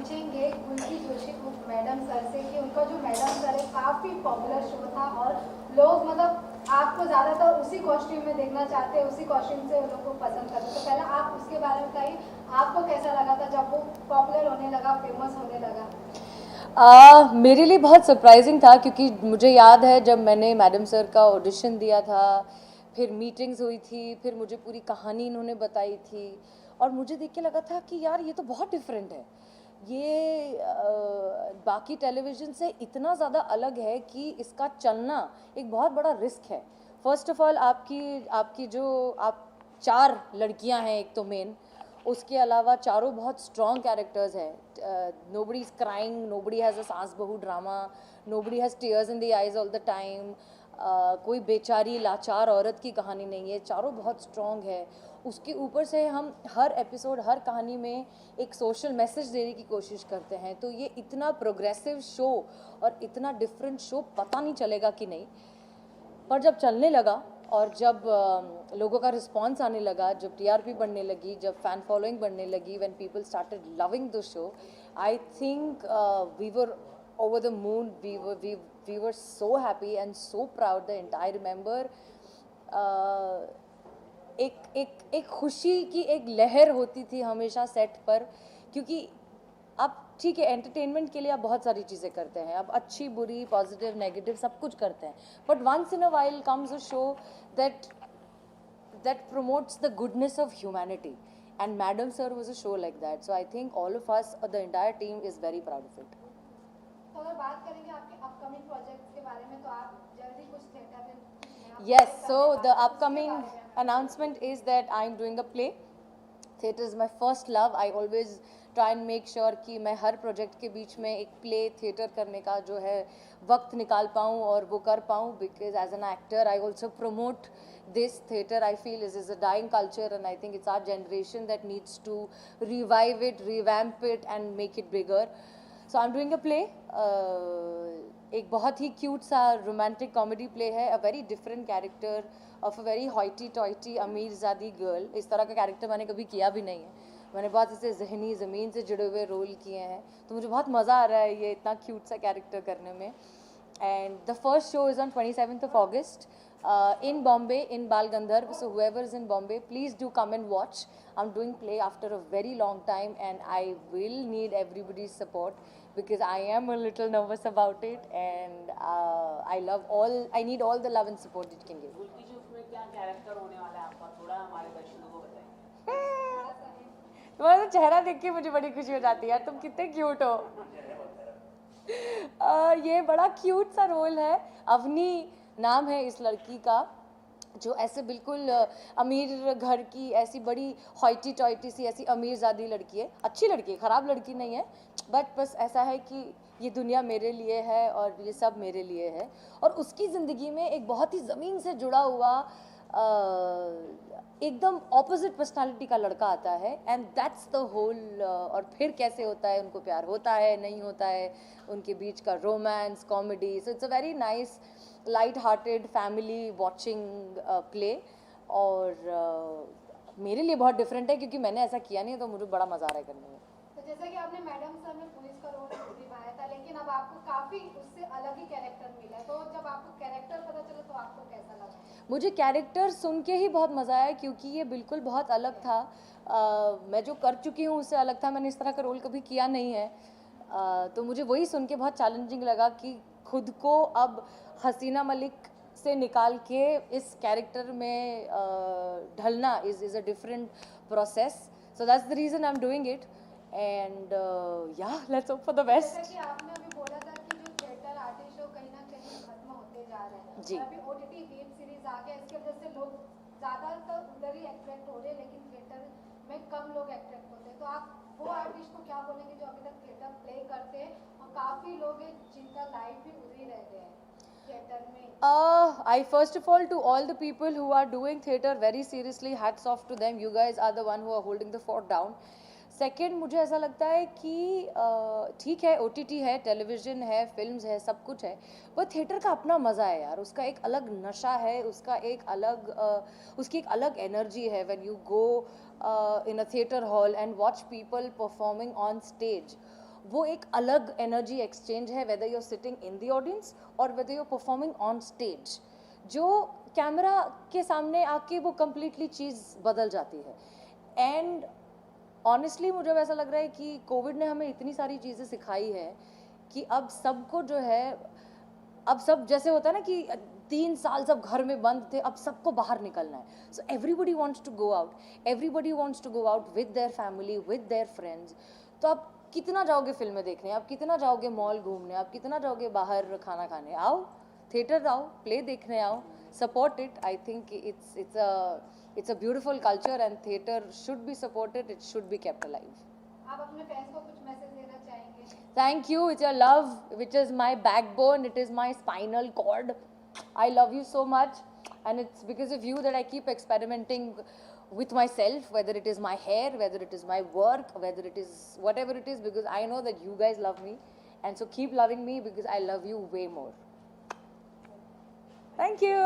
पूछेंगे उनकी Joshi madam sir से कि उनका जो मैडम सर है काफ़ी पॉपुलर शो था और लोग मतलब आपको ज़्यादातर उसी कॉस्ट्यूम में देखना चाहते हैं, उसी कॉस्ट्यूम से उन लोग को पसंद करते। तो पहले आप उसके बारे में बताइए, आपको कैसा लगा था जब वो पॉपुलर होने लगा, फेमस होने लगा? मेरे लिए बहुत सरप्राइजिंग था क्योंकि मुझे याद है जब मैंने मैडम सर का ऑडिशन दिया था, फिर मीटिंग्स हुई थी, फिर मुझे पूरी कहानी इन्होंने बताई थी और मुझे देख के लगा था कि यार ये तो बहुत डिफरेंट है। ये बाकी टेलीविज़न से इतना ज़्यादा अलग है कि इसका चलना एक बहुत बड़ा रिस्क है। फर्स्ट ऑफ ऑल आपकी आपकी जो आप 4 लड़कियां हैं एक तो मेन, उसके अलावा चारों बहुत स्ट्रॉन्ग कैरेक्टर्स हैं। Nobody is crying, nobody has a सास बहू drama, nobody has tears in the eyes all the time. कोई बेचारी लाचार औरत की कहानी नहीं है, चारों बहुत स्ट्रॉन्ग है। उसके ऊपर से हम हर एपिसोड, हर कहानी में एक सोशल मैसेज देने की कोशिश करते हैं। तो ये इतना प्रोग्रेसिव शो और इतना डिफरेंट शो पता नहीं चलेगा कि नहीं, पर जब चलने लगा और जब लोगों का रिस्पॉन्स आने लगा, जब टीआरपी बढ़ने लगी, जब फैन फॉलोइंग बढ़ने लगी, when people started loving the show, I think we were over the moon. We were so happy and so proud. The entire remember एक खुशी की एक लहर होती थी हमेशा सेट पर, क्योंकि अब ठीक है एंटरटेनमेंट के लिए आप बहुत सारी चीज़ें करते हैं, आप अच्छी बुरी पॉजिटिव नेगेटिव सब कुछ करते हैं, but once in a while comes a show that promotes the goodness of humanity, and Madam Sir was a show like that. So I think all of us, the entire team, is very proud of it. तो अगर बात करेंगे आपके upcoming projects के बारे में, तो आप जल्दी कुछ थिएटर में कुछ नया Yes, project so करने the वाले हैं, उसके upcoming बारे में हमें announcement is that I'm doing a play. Theatre is my first love. I always try and make sure कि मैं हर प्रोजेक्ट के बीच में एक प्ले थिएटर करने का जो है वक्त निकाल पाऊँ और वो कर पाऊँ, because as an actor I also promote this theatre. I feel is a dying culture, and I think it's our generation that needs to revive it, revamp it, and make it bigger. So I'm doing a play. एक बहुत ही cute सा romantic comedy play है, a very different character of a very hoity toity अमीर ज़ादी girl. इस तरह का कैरेक्टर मैंने कभी किया भी नहीं है, मैंने बहुत ऐसे जहनी ज़मीन से जुड़े हुए रोल किए हैं, तो मुझे बहुत मज़ा आ रहा है ये इतना क्यूट सा कैरेक्टर करने में। And the first show is on 27th of August in Bombay, in Bal Gandharv. So whoever is in Bombay, please do come and watch. I'm doing play after a very long time, and I will need everybody's support because I am a little nervous about it, and I need all the love and support it can give. गुलती जी, उसमें क्या character होने वाला है आपका, थोड़ा हमारे दर्शकों को बताइए। तुम्हारा तो चेहरा देख के मुझे बड़ी खुशी हो जाती है यार, तुम कितने क्यूट हो। ये बड़ा क्यूट सा रोल है। अवनी नाम है इस लड़की का, जो ऐसे बिल्कुल अमीर घर की ऐसी बड़ी हॉइटी टॉइटी सी ऐसी अमीर ज़ादी लड़की है, अच्छी लड़की है, ख़राब लड़की नहीं है, बट बस ऐसा है कि ये दुनिया मेरे लिए है और ये सब मेरे लिए है। और उसकी ज़िंदगी में एक बहुत ही ज़मीन से जुड़ा हुआ एकदम ऑपोजिट पर्सनालिटी का लड़का आता है, एंड दैट्स द होल। और फिर कैसे होता है, उनको प्यार होता है नहीं होता है, उनके बीच का romance comedy. So it's a very nice light hearted family watching play, और मेरे लिए बहुत डिफरेंट है क्योंकि मैंने ऐसा किया नहीं, तो मुझे बड़ा मज़ा आ रहा है करने में। तो जैसा कि आपने मैडम सर में पुलिस का रोल निभाया था, लेकिन अब आपको काफ़ी उससे अलग ही कैरेक्टर मिला है, तो जब आपको कैरेक्टर पता चला तो आपको कैसा लगा? मुझे कैरेक्टर सुन के ही बहुत मज़ा आया क्योंकि ये बिल्कुल बहुत अलग था। मैं जो कर चुकी हूँ उससे अलग था, मैंने इस तरह का रोल कभी किया नहीं है। तो मुझे वही सुन के बहुत चैलेंजिंग लगा कि खुद को अब हसीना मलिक से निकाल के इस कैरेक्टर में ढलना is a different process. So that's the reason I am doing it, and yeah let's hope for the best. जैसा कि आपने अभी बोला था कि जो थिएटर आर्टिस्ट हो कहीं ना कहीं खत्म होते जा रहे हैं जी। और अभी ओटीटी वेब सीरीज आ गया, इसकी वजह से लोग ज़्यादातर उधर ही अट्रैक्ट हो रहे हैं, लेकिन थिएटर में कम लोग अट्रैक्ट होते हैं। तो आप वो आर्टिस्ट को क्या बोलेंगे जो अभी तक थिएटर प्ले करते हैं, और काफ़ी लोग हैं जिनका लाइफ भी उधर ही रह गया है थिएटर में? I first of all, to all the people who are doing theatre very seriously, hats off to them. You guys are the one who are holding the fort down. Second, मुझे ऐसा लगता है कि ठीक है OTT है, television है, films है, सब कुछ है, पर थिएटर का अपना मज़ा है यार, उसका एक अलग नशा है, उसका एक अलग उसकी एक अलग एनर्जी है। When you go in a theatre hall and watch people performing on stage, वो एक अलग एनर्जी एक्सचेंज है, whether you are sitting in the audience और whether you are performing on stage. जो कैमरा के सामने आके वो कंप्लीटली चीज़ बदल जाती है। एंड ऑनेस्टली मुझे वैसा लग रहा है कि कोविड ने हमें इतनी सारी चीज़ें सिखाई है कि अब सबको जो है, अब सब जैसे होता है ना कि 3 साल सब घर में बंद थे, अब सबको बाहर निकलना है। So everybody wants to go out, everybody wants to go out with their family, with their friends. तो आप कितना जाओगे फिल्में देखने, आप कितना जाओगे मॉल घूमने, आप कितना जाओगे बाहर खाना खाने? आओ थिएटर आओ, प्ले देखने आओ, support it. I think it's a beautiful culture and theatre should be supported, it should be kept alive. आप अपने फैंस को कुछ मैसेज देना चाहेंगे? Thank you, it's your love which is my backbone, it is my spinal cord. I love you so much and it's because of you that I keep experimenting with myself, whether it is my hair, whether it is my work, whether it is whatever it is, because I know that you guys love me, and so keep loving me because I love you way more. Thank you.